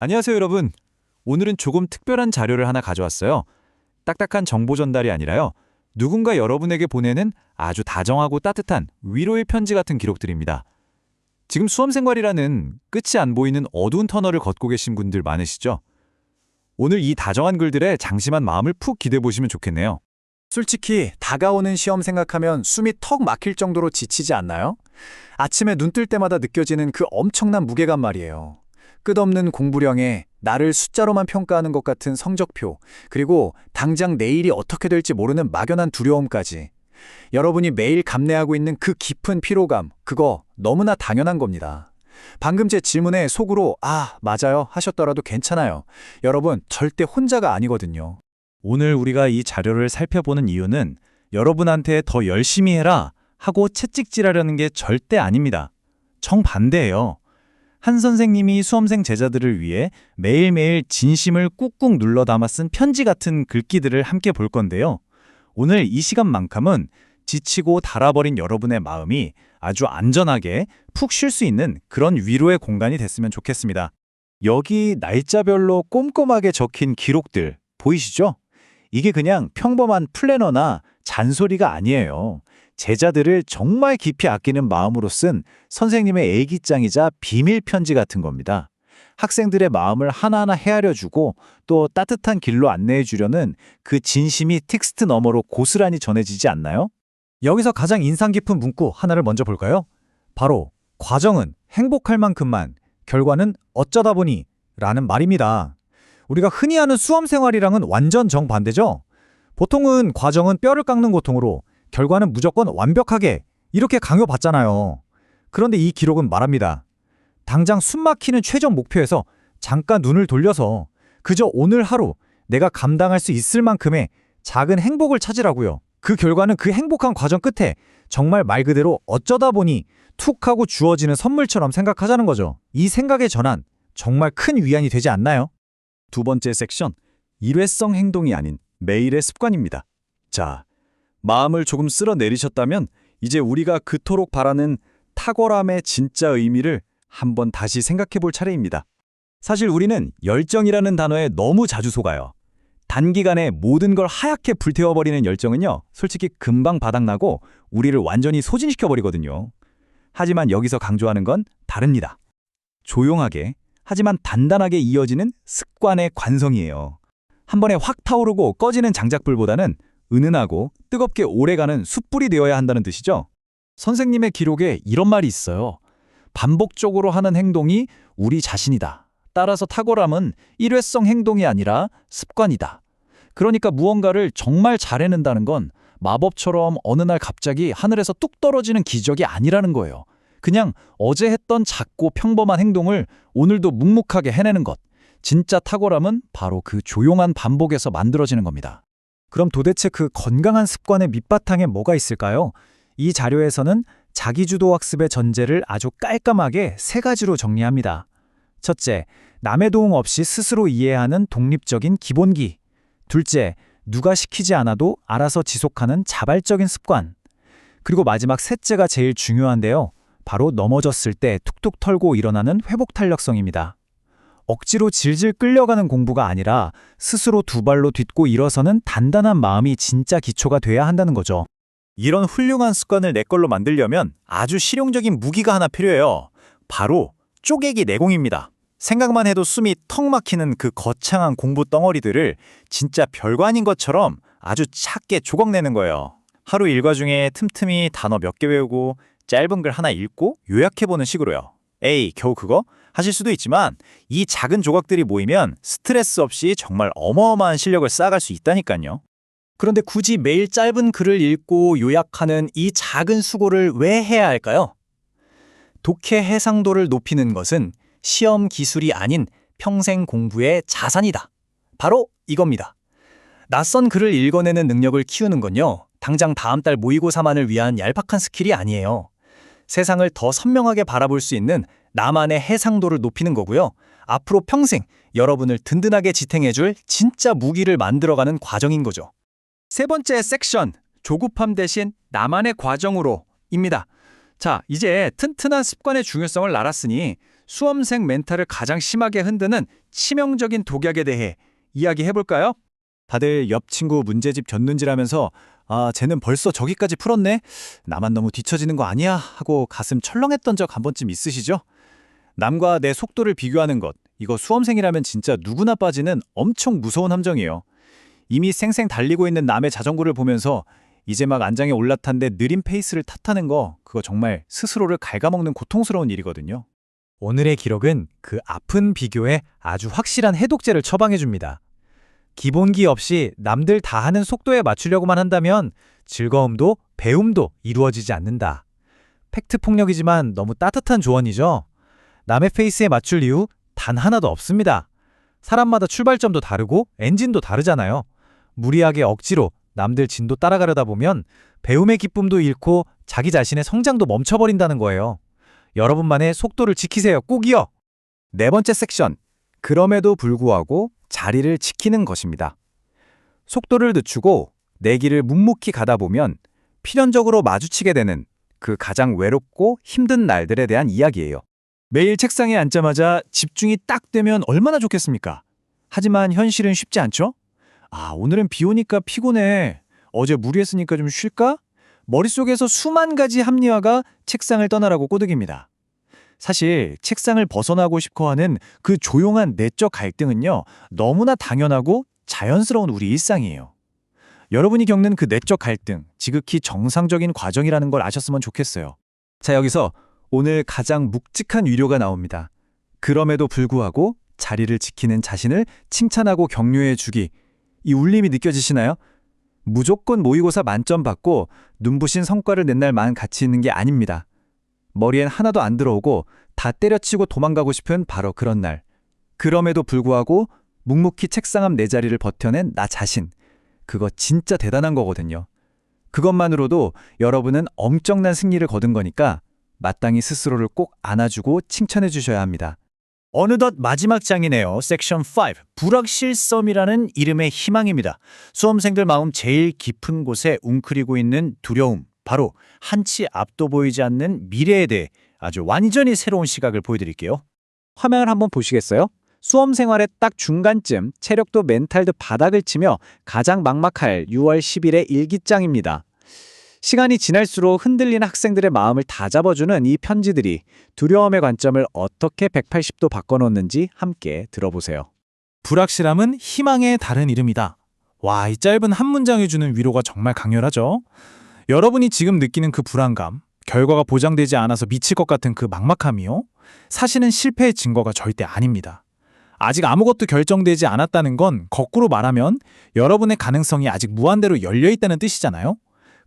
안녕하세요, 여러분. 오늘은 조금 특별한 자료를 하나 가져왔어요. 딱딱한 정보 전달이 아니라요. 누군가 여러분에게 보내는 아주 다정하고 따뜻한 위로의 편지 같은 기록들입니다. 지금 수험 생활이라는 끝이 안 보이는 어두운 터널을 걷고 계신 분들 많으시죠? 오늘 이 다정한 글들에 장심한 마음을 푹 기대해 보시면 좋겠네요. 솔직히 다가오는 시험 생각하면 숨이 턱 막힐 정도로 지치지 않나요? 아침에 눈 뜰 때마다 느껴지는 그 엄청난 무게감 말이에요. 끝없는 공부량에 나를 숫자로만 평가하는 것 같은 성적표, 그리고 당장 내일이 어떻게 될지 모르는 막연한 두려움까지. 여러분이 매일 감내하고 있는 그 깊은 피로감, 그거 너무나 당연한 겁니다. 방금 제 질문에 속으로 맞아요 하셨더라도 괜찮아요. 여러분 절대 혼자가 아니거든요. 오늘 우리가 이 자료를 살펴보는 이유는 여러분한테 더 열심히 해라 하고 채찍질하려는 게 절대 아닙니다. 정반대예요. 한 선생님이 수험생 제자들을 위해 매일매일 진심을 꾹꾹 눌러 담아 쓴 편지 같은 글귀들을 함께 볼 건데요. 오늘 이 시간만큼은 지치고 달아버린 여러분의 마음이 아주 안전하게 푹 쉴 수 있는 그런 위로의 공간이 됐으면 좋겠습니다. 여기 날짜별로 꼼꼼하게 적힌 기록들 보이시죠? 이게 그냥 평범한 플래너나 잔소리가 아니에요. 제자들을 정말 깊이 아끼는 마음으로 쓴 선생님의 애기장이자 비밀 편지 같은 겁니다. 학생들의 마음을 하나하나 헤아려주고 또 따뜻한 길로 안내해 주려는 그 진심이 텍스트 너머로 고스란히 전해지지 않나요? 여기서 가장 인상 깊은 문구 하나를 먼저 볼까요? 바로 과정은 행복할 만큼만, 결과는 어쩌다 보니 라는 말입니다. 우리가 흔히 하는 수험 생활이랑은 완전 정반대죠? 보통은 과정은 뼈를 깎는 고통으로, 결과는 무조건 완벽하게 이렇게 강요받잖아요. 그런데 이 기록은 말합니다. 당장 숨막히는 최종 목표에서 잠깐 눈을 돌려서 그저 오늘 하루 내가 감당할 수 있을 만큼의 작은 행복을 찾으라고요. 그 결과는 그 행복한 과정 끝에 정말 말 그대로 어쩌다 보니 툭 하고 주어지는 선물처럼 생각하자는 거죠. 이 생각의 전환, 정말 큰 위안이 되지 않나요? 두 번째 섹션, 일회성 행동이 아닌 매일의 습관입니다. 자, 마음을 조금 쓸어내리셨다면 이제 우리가 그토록 바라는 탁월함의 진짜 의미를 한번 다시 생각해 볼 차례입니다. 사실 우리는 열정이라는 단어에 너무 자주 속아요. 단기간에 모든 걸 하얗게 불태워버리는 열정은요, 솔직히 금방 바닥나고 우리를 완전히 소진시켜버리거든요. 하지만 여기서 강조하는 건 다릅니다. 조용하게, 하지만 단단하게 이어지는 습관의 관성이에요. 한 번에 확 타오르고 꺼지는 장작불보다는 은은하고 뜨겁게 오래가는 숯불이 되어야 한다는 뜻이죠. 선생님의 기록에 이런 말이 있어요. 반복적으로 하는 행동이 우리 자신이다. 따라서 탁월함은 일회성 행동이 아니라 습관이다. 그러니까 무언가를 정말 잘 해낸다는 건 마법처럼 어느 날 갑자기 하늘에서 뚝 떨어지는 기적이 아니라는 거예요. 그냥 어제 했던 작고 평범한 행동을 오늘도 묵묵하게 해내는 것. 진짜 탁월함은 바로 그 조용한 반복에서 만들어지는 겁니다. 그럼 도대체 그 건강한 습관의 밑바탕에 뭐가 있을까요? 이 자료에서는 자기주도 학습의 전제를 아주 깔끔하게 세 가지로 정리합니다. 첫째, 남의 도움 없이 스스로 이해하는 독립적인 기본기. 둘째, 누가 시키지 않아도 알아서 지속하는 자발적인 습관. 그리고 마지막 셋째가 제일 중요한데요. 바로 넘어졌을 때 툭툭 털고 일어나는 회복 탄력성입니다. 억지로 질질 끌려가는 공부가 아니라 스스로 두 발로 딛고 일어서는 단단한 마음이 진짜 기초가 돼야 한다는 거죠. 이런 훌륭한 습관을 내 걸로 만들려면 아주 실용적인 무기가 하나 필요해요. 바로 쪼개기 내공입니다. 생각만 해도 숨이 턱 막히는 그 거창한 공부 덩어리들을 진짜 별거 아닌 것처럼 아주 작게 조각내는 거예요. 하루 일과 중에 틈틈이 단어 몇 개 외우고 짧은 글 하나 읽고 요약해보는 식으로요. 에이, 겨우 그거? 하실 수도 있지만 이 작은 조각들이 모이면 스트레스 없이 정말 어마어마한 실력을 쌓아갈 수 있다니까요. 그런데 굳이 매일 짧은 글을 읽고 요약하는 이 작은 수고를 왜 해야 할까요? 독해 해상도를 높이는 것은 시험 기술이 아닌 평생 공부의 자산이다. 바로 이겁니다. 낯선 글을 읽어내는 능력을 키우는 건요, 당장 다음 달 모의고사만을 위한 얄팍한 스킬이 아니에요. 세상을 더 선명하게 바라볼 수 있는 나만의 해상도를 높이는 거고요. 앞으로 평생 여러분을 든든하게 지탱해줄 진짜 무기를 만들어가는 과정인 거죠. 세 번째 섹션, 조급함 대신 나만의 과정으로 입니다. 자, 이제 튼튼한 습관의 중요성을 알았으니 수험생 멘탈을 가장 심하게 흔드는 치명적인 독약에 대해 이야기해볼까요? 다들 옆 친구 문제집 견눈질하면서 쟤는 벌써 저기까지 풀었네? 나만 너무 뒤처지는 거 아니야? 하고 가슴 철렁했던 적 한 번쯤 있으시죠? 남과 내 속도를 비교하는 것, 이거 수험생이라면 진짜 누구나 빠지는 엄청 무서운 함정이에요. 이미 쌩쌩 달리고 있는 남의 자전거를 보면서 이제 막 안장에 올라탄데 느린 페이스를 탓하는 거, 그거 정말 스스로를 갉아먹는 고통스러운 일이거든요. 오늘의 기록은 그 아픈 비교에 아주 확실한 해독제를 처방해줍니다. 기본기 없이 남들 다 하는 속도에 맞추려고만 한다면 즐거움도 배움도 이루어지지 않는다. 팩트 폭력이지만 너무 따뜻한 조언이죠. 남의 페이스에 맞출 이유 단 하나도 없습니다. 사람마다 출발점도 다르고 엔진도 다르잖아요. 무리하게 억지로 남들 진도 따라가려다 보면 배움의 기쁨도 잃고 자기 자신의 성장도 멈춰버린다는 거예요. 여러분만의 속도를 지키세요. 꼭이요. 네 번째 섹션, 그럼에도 불구하고 자리를 지키는 것입니다. 속도를 늦추고 내 길을 묵묵히 가다 보면 필연적으로 마주치게 되는 그 가장 외롭고 힘든 날들에 대한 이야기예요. 매일 책상에 앉자마자 집중이 딱 되면 얼마나 좋겠습니까? 하지만 현실은 쉽지 않죠? 오늘은 비 오니까 피곤해. 어제 무리했으니까 좀 쉴까? 머릿속에서 수만 가지 합리화가 책상을 떠나라고 꼬드깁니다. 사실 책상을 벗어나고 싶어 하는 그 조용한 내적 갈등은요, 너무나 당연하고 자연스러운 우리 일상이에요. 여러분이 겪는 그 내적 갈등, 지극히 정상적인 과정이라는 걸 아셨으면 좋겠어요. 자, 여기서 오늘 가장 묵직한 위로가 나옵니다. 그럼에도 불구하고 자리를 지키는 자신을 칭찬하고 격려해 주기. 이 울림이 느껴지시나요? 무조건 모의고사 만점 받고 눈부신 성과를 낸 날만 가치 있는 게 아닙니다. 머리엔 하나도 안 들어오고 다 때려치고 도망가고 싶은 바로 그런 날. 그럼에도 불구하고 묵묵히 책상 앞 내 자리를 버텨낸 나 자신. 그거 진짜 대단한 거거든요. 그것만으로도 여러분은 엄청난 승리를 거둔 거니까 마땅히 스스로를 꼭 안아주고 칭찬해 주셔야 합니다. 어느덧 마지막 장이네요. 섹션 5, 불확실성이라는 이름의 희망입니다. 수험생들 마음 제일 깊은 곳에 웅크리고 있는 두려움, 바로 한치 앞도 보이지 않는 미래에 대해 아주 완전히 새로운 시각을 보여드릴게요. 화면을 한번 보시겠어요? 수험 생활의 딱 중간쯤 체력도 멘탈도 바닥을 치며 가장 막막할 6월 10일의 일기장입니다. 시간이 지날수록 흔들리는 학생들의 마음을 다잡아주는 이 편지들이 두려움의 관점을 어떻게 180도 바꿔놓는지 함께 들어보세요. 불확실함은 희망의 다른 이름이다. 와, 이 짧은 한 문장이 주는 위로가 정말 강렬하죠? 여러분이 지금 느끼는 그 불안감, 결과가 보장되지 않아서 미칠 것 같은 그 막막함이요? 사실은 실패의 증거가 절대 아닙니다. 아직 아무것도 결정되지 않았다는 건 거꾸로 말하면 여러분의 가능성이 아직 무한대로 열려있다는 뜻이잖아요?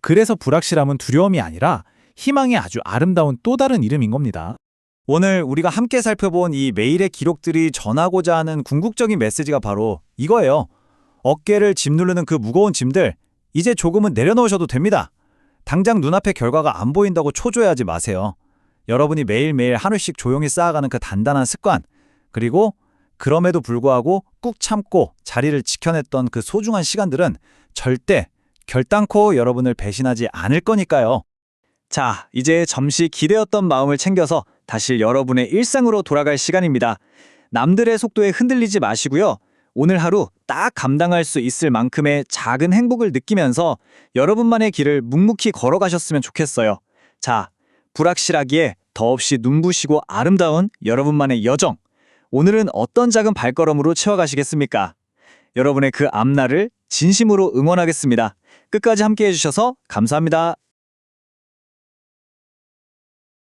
그래서 불확실함은 두려움이 아니라 희망의 아주 아름다운 또 다른 이름인 겁니다. 오늘 우리가 함께 살펴본 이 메일의 기록들이 전하고자 하는 궁극적인 메시지가 바로 이거예요. 어깨를 짓누르는 그 무거운 짐들, 이제 조금은 내려놓으셔도 됩니다. 당장 눈앞에 결과가 안 보인다고 초조해하지 마세요. 여러분이 매일매일 하루씩 조용히 쌓아가는 그 단단한 습관, 그리고 그럼에도 불구하고 꾹 참고 자리를 지켜냈던 그 소중한 시간들은 절대 결단코 여러분을 배신하지 않을 거니까요. 자, 이제 잠시 기대었던 마음을 챙겨서 다시 여러분의 일상으로 돌아갈 시간입니다. 남들의 속도에 흔들리지 마시고요. 오늘 하루 딱 감당할 수 있을 만큼의 작은 행복을 느끼면서 여러분만의 길을 묵묵히 걸어가셨으면 좋겠어요. 자, 불확실하기에 더없이 눈부시고 아름다운 여러분만의 여정. 오늘은 어떤 작은 발걸음으로 채워가시겠습니까? 여러분의 그 앞날을 진심으로 응원하겠습니다. 끝까지 함께 해주셔서 감사합니다.